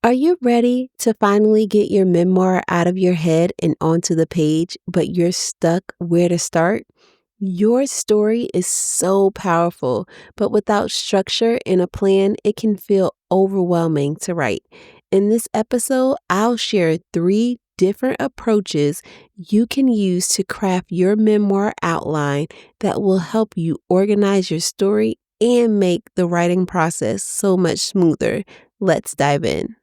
Are you ready to finally get your memoir out of your head and onto the page, but you're stuck where to start? Your story is so powerful, but without structure and a plan, it can feel overwhelming to write. In this episode, I'll share 3 different approaches you can use to craft your memoir outline that will help you organize your story and make the writing process so much smoother. Let's dive in.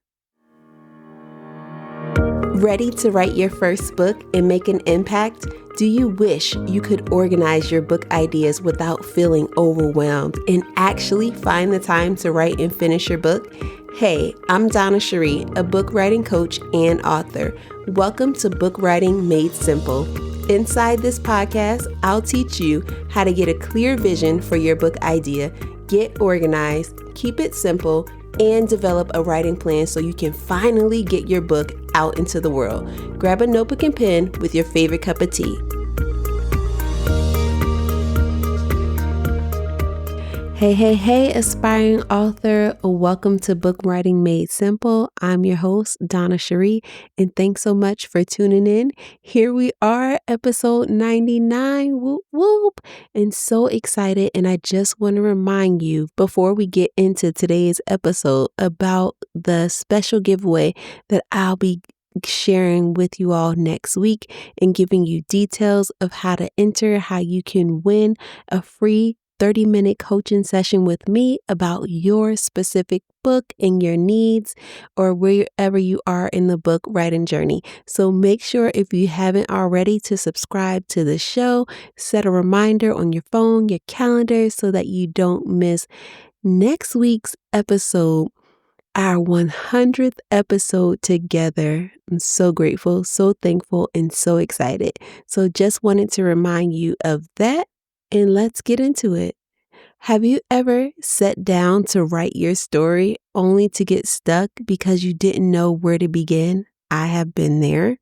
Ready to write your first book and make an impact? Do you wish you could organize your book ideas without feeling overwhelmed and actually find the time to write and finish your book? Hey, I'm Donna Cherie, a book writing coach and author. Welcome to Book Writing Made Simple. Inside this podcast, I'll teach you how to get a clear vision for your book idea, get organized, keep it simple, and develop a writing plan so you can finally get your book out into the world. Grab a notebook and pen with your favorite cup of tea. Hey, aspiring author. Welcome to Book Writing Made Simple. I'm your host, Donna Cherie, and thanks so much for tuning in. Here we are, episode 99. Whoop, whoop. And so excited. And I just want to remind you before we get into today's episode about the special giveaway that I'll be sharing with you all next week and giving you details of how to enter, how you can win a free 30-minute coaching session with me about your specific book and your needs or wherever you are in the book writing journey. So make sure, if you haven't already, to subscribe to the show, set a reminder on your phone, your calendar, so that you don't miss next week's episode, our 100th episode together. I'm so grateful, so thankful, and so excited. So just wanted to remind you of that. And let's get into it. Have you ever sat down to write your story only to get stuck because you didn't know where to begin? I have been there.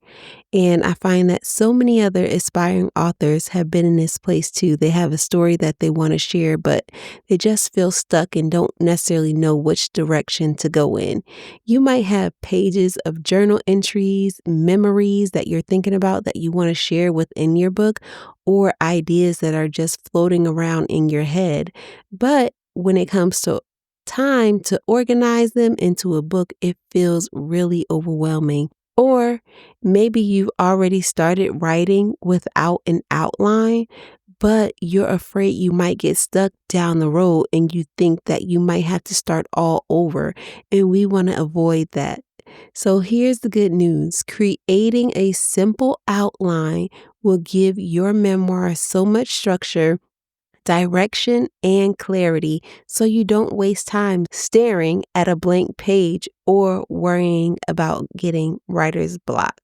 And I find that so many other aspiring authors have been in this place too. They have a story that they want to share, but they just feel stuck and don't necessarily know which direction to go in. You might have pages of journal entries, memories that you're thinking about that you want to share within your book, or ideas that are just floating around in your head. But when it comes to time to organize them into a book, it feels really overwhelming. Or maybe you've already started writing without an outline, but you're afraid you might get stuck down the road and you think that you might have to start all over. And we want to avoid that. So here's the good news. Creating a simple outline will give your memoir so much structure, direction, and clarity, so you don't waste time staring at a blank page or worrying about getting writer's block.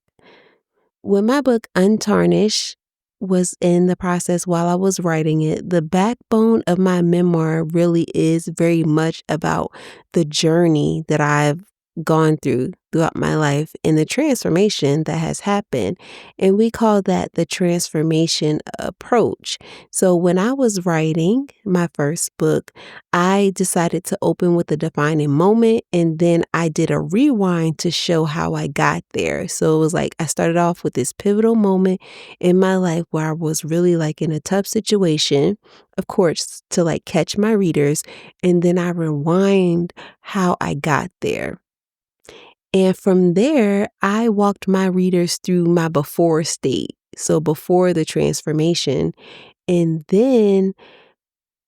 When my book Untarnished was in the process while I was writing it, the backbone of my memoir really is very much about the journey that I've gone throughout my life and the transformation that has happened. And we call that the transformation approach. So when I was writing my first book, I decided to open with a defining moment, and then I did a rewind to show how I got there. So it was like I started off with this pivotal moment in my life where I was really like in a tough situation, of course, to like catch my readers, and then I rewind how I got there. And from there, I walked my readers through my before state. So before the transformation, and then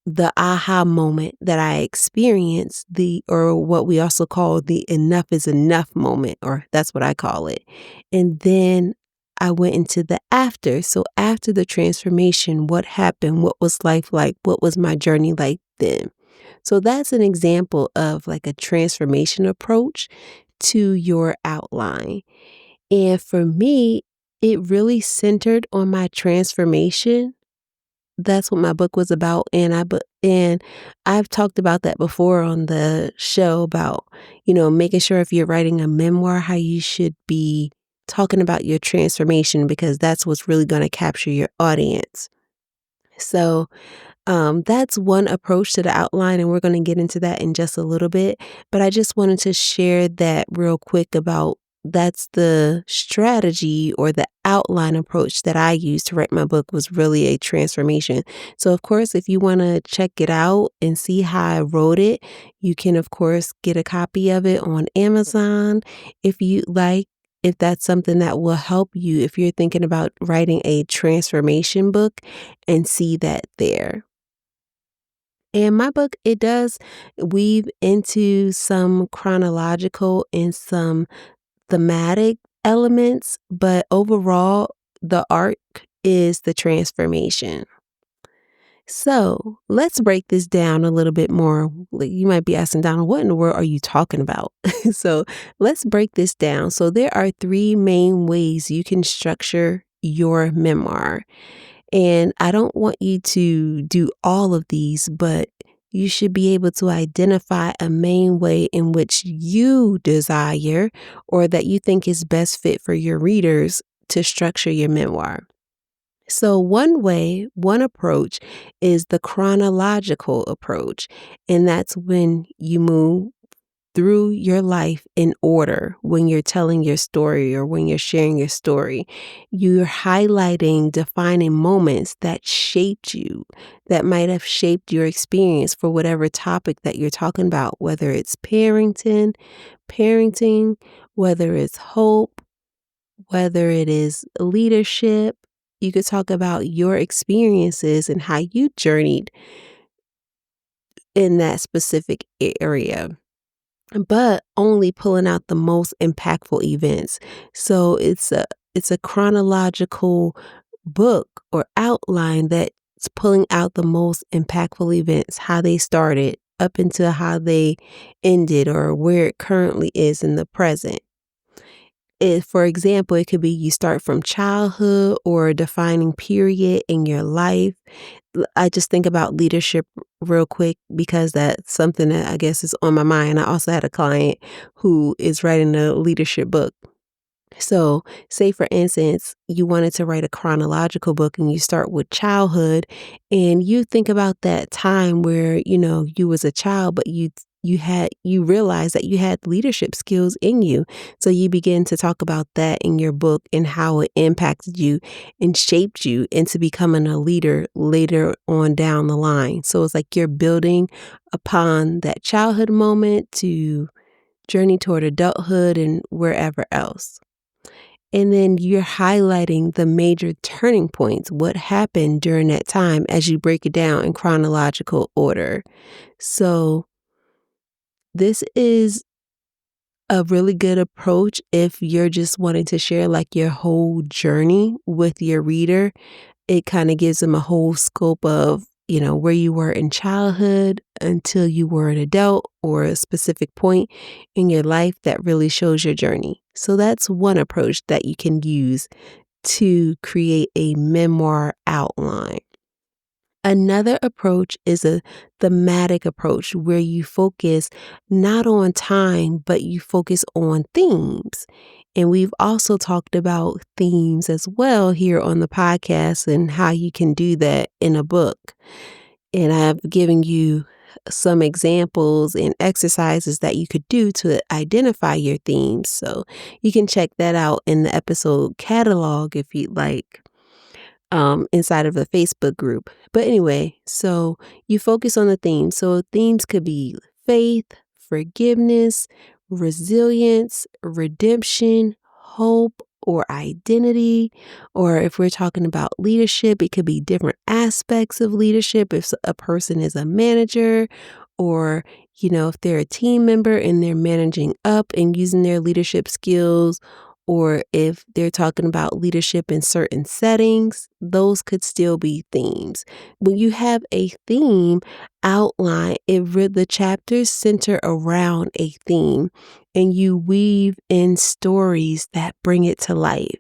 the aha moment that I experienced, or what we also call the enough is enough moment, or that's what I call it. And then I went into the after. So after the transformation, what happened? What was life like? What was my journey like then? So that's an example of like a transformation approach to your outline. And for me, it really centered on my transformation. That's what my book was about. And I've talked about that before on the show about, making sure if you're writing a memoir, how you should be talking about your transformation, because that's what's really going to capture your audience. So That's one approach to the outline, and we're going to get into that in just a little bit. But I just wanted to share that real quick about that's the strategy or the outline approach that I used to write my book was really a transformation. So, of course, if you want to check it out and see how I wrote it, you can, of course, get a copy of it on Amazon if you like. If that's something that will help you if you're thinking about writing a transformation book and see that there. And my book, it does weave into some chronological and some thematic elements, but overall, the arc is the transformation. So let's break this down a little bit more. Like, you might be asking, Donna, what in the world are you talking about? So let's break this down. So there are three main ways you can structure your memoir. And I don't want you to do all of these, but you should be able to identify a main way in which you desire or that you think is best fit for your readers to structure your memoir. So, one way, one approach is the chronological approach, and that's when you move through your life in order when you're telling your story or when you're sharing your story. You're highlighting defining moments that shaped you, that might have shaped your experience for whatever topic that you're talking about, whether it's parenting, whether it's hope, whether it is leadership. You could talk about your experiences and how you journeyed in that specific area, but only pulling out the most impactful events. So it's a chronological book or outline that's pulling out the most impactful events, how they started up into how they ended or where it currently is in the present. If, for example, it could be you start from childhood or a defining period in your life. I just think about leadership real quick because that's something that I guess is on my mind. I also had a client who is writing a leadership book. So, say for instance, you wanted to write a chronological book and you start with childhood and you think about that time where, you was a child, but you realized that you had leadership skills in you. So you begin to talk about that in your book and how it impacted you and shaped you into becoming a leader later on down the line. So it's like you're building upon that childhood moment to journey toward adulthood and wherever else. And then you're highlighting the major turning points, what happened during that time as you break it down in chronological order. So this is a really good approach if you're just wanting to share like your whole journey with your reader. It kind of gives them a whole scope of, where you were in childhood until you were an adult or a specific point in your life that really shows your journey. So that's one approach that you can use to create a memoir outline. Another approach is a thematic approach where you focus not on time, but you focus on themes. And we've also talked about themes as well here on the podcast and how you can do that in a book. And I've given you some examples and exercises that you could do to identify your themes. So you can check that out in the episode catalog if you'd like, inside of the Facebook group. But anyway, so you focus on the themes. So themes could be faith, forgiveness, resilience, redemption, hope, or identity. Or if we're talking about leadership, it could be different aspects of leadership. If a person is a manager, or if they're a team member and they're managing up and using their leadership skills, or if they're talking about leadership in certain settings, those could still be themes. When you have a theme outline, the chapters center around a theme and you weave in stories that bring it to life.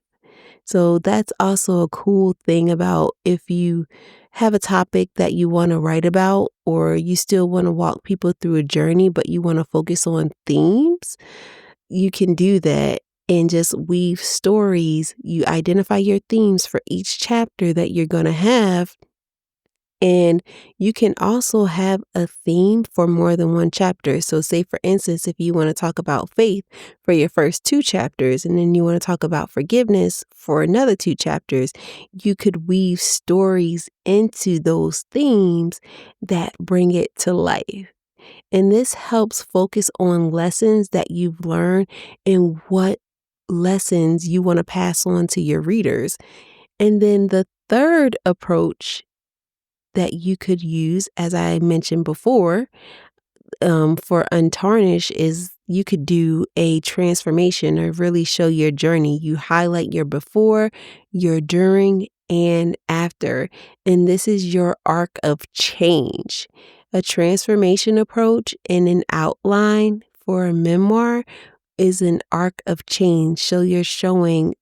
So that's also a cool thing about if you have a topic that you want to write about, or you still want to walk people through a journey, but you want to focus on themes, you can do that and just weave stories. You identify your themes for each chapter that you're going to have And you can also have a theme for more than one chapter. So, say, for instance, if you want to talk about faith for your first two chapters, and then you want to talk about forgiveness for another two chapters, you could weave stories into those themes that bring it to life. And this helps focus on lessons that you've learned and what lessons you want to pass on to your readers. And then the third approach that you could use, as I mentioned before, for Untarnished is you could do a transformation or really show your journey. You highlight your before, your during, and after. And this is your arc of change. A transformation approach and an outline for a memoir is an arc of change. So you're showing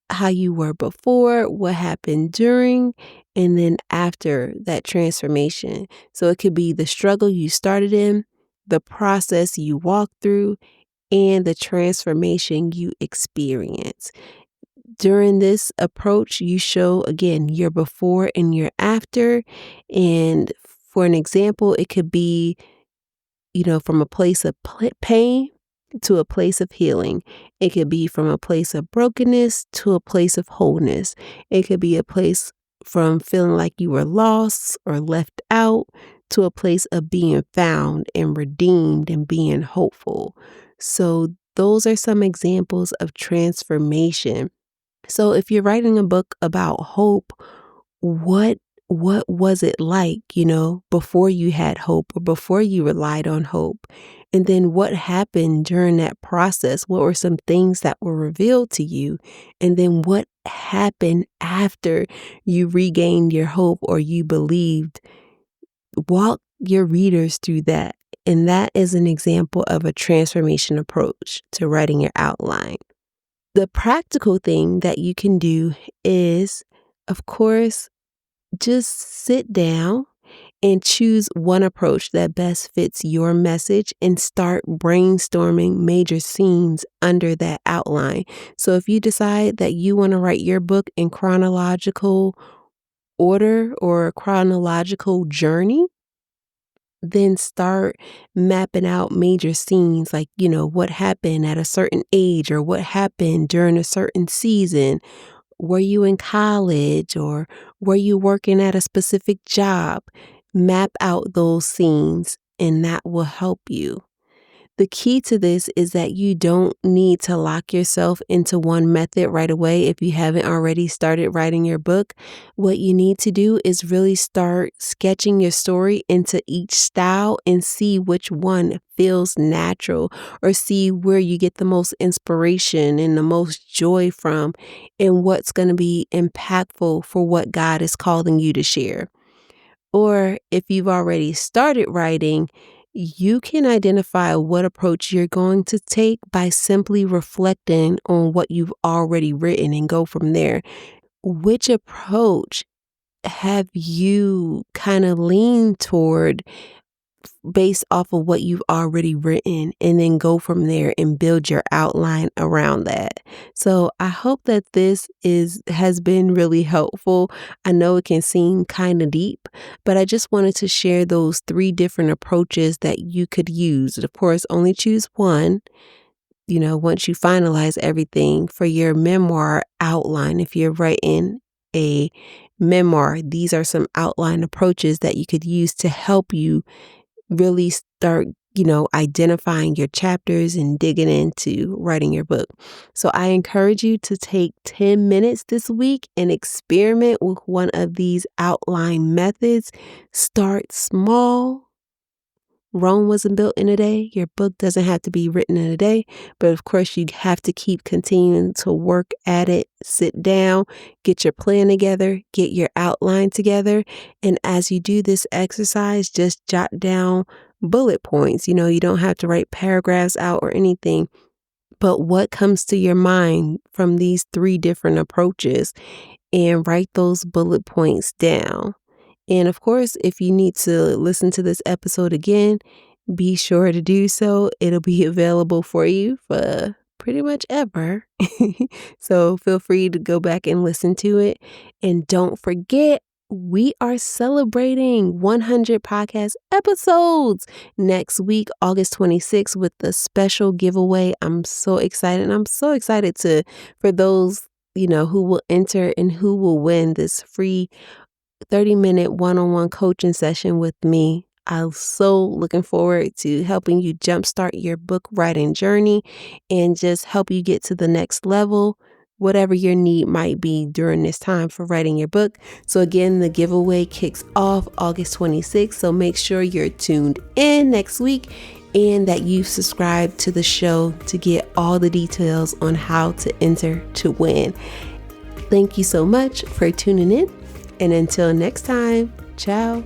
how you were before, what happened during, and then after that transformation. So it could be the struggle you started in, the process you walked through, and the transformation you experience. During this approach, you show again your before and your after. And for an example, it could be from a place of pain to a place of healing. It could be from a place of brokenness to a place of wholeness. It could be a place from feeling like you were lost or left out to a place of being found and redeemed and being hopeful. So those are some examples of transformation. So if you're writing a book about hope, what what was it like, before you had hope or before you relied on hope? And then what happened during that process? What were some things that were revealed to you? And then what happened after you regained your hope or you believed? Walk your readers through that. And that is an example of a transformation approach to writing your outline. The practical thing that you can do is, of course, just sit down and choose one approach that best fits your message and start brainstorming major scenes under that outline. So if you decide that you want to write your book in chronological order or a chronological journey, then start mapping out major scenes like, what happened at a certain age or what happened during a certain season. Were you in college or were you working at a specific job? Map out those scenes and that will help you. The key to this is that you don't need to lock yourself into one method right away if you haven't already started writing your book. What you need to do is really start sketching your story into each style and see which one feels natural or see where you get the most inspiration and the most joy from and what's going to be impactful for what God is calling you to share. Or if you've already started writing, you can identify what approach you're going to take by simply reflecting on what you've already written and go from there. Which approach have you kind of leaned toward based off of what you've already written, and then go from there and build your outline around that? So I hope that this has been really helpful. I know it can seem kind of deep, but I just wanted to share those 3 different approaches that you could use. Of course, only choose one, once you finalize everything for your memoir outline. If you're writing a memoir, these are some outline approaches that you could use to help you really start, identifying your chapters and digging into writing your book. So I encourage you to take 10 minutes this week and experiment with one of these outline methods. Start small. Rome wasn't built in a day. Your book doesn't have to be written in a day, but of course you have to keep continuing to work at it. Sit down, get your plan together, get your outline together. And as you do this exercise, just jot down bullet points. You don't have to write paragraphs out or anything, but what comes to your mind from these 3 different approaches, and write those bullet points down. And of course, if you need to listen to this episode again, be sure to do so. It'll be available for you for pretty much ever. So feel free to go back and listen to it. And don't forget, we are celebrating 100 podcast episodes next week, August 26th, with the special giveaway. I'm so excited. And I'm so excited for those, who will enter and who will win this free 30-minute one-on-one coaching session with me. I'm so looking forward to helping you jumpstart your book writing journey and just help you get to the next level, whatever your need might be during this time for writing your book. So again, the giveaway kicks off August 26th. So make sure you're tuned in next week and that you subscribe to the show to get all the details on how to enter to win. Thank you so much for tuning in. And until next time, ciao.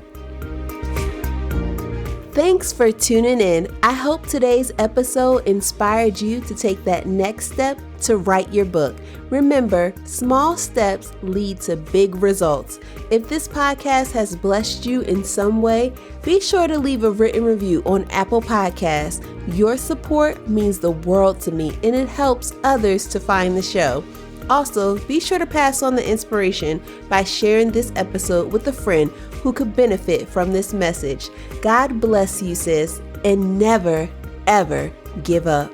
Thanks for tuning in. I hope today's episode inspired you to take that next step to write your book. Remember, small steps lead to big results. If this podcast has blessed you in some way, be sure to leave a written review on Apple Podcasts. Your support means the world to me, and it helps others to find the show. Also, be sure to pass on the inspiration by sharing this episode with a friend who could benefit from this message. God bless you, sis, and never, ever give up.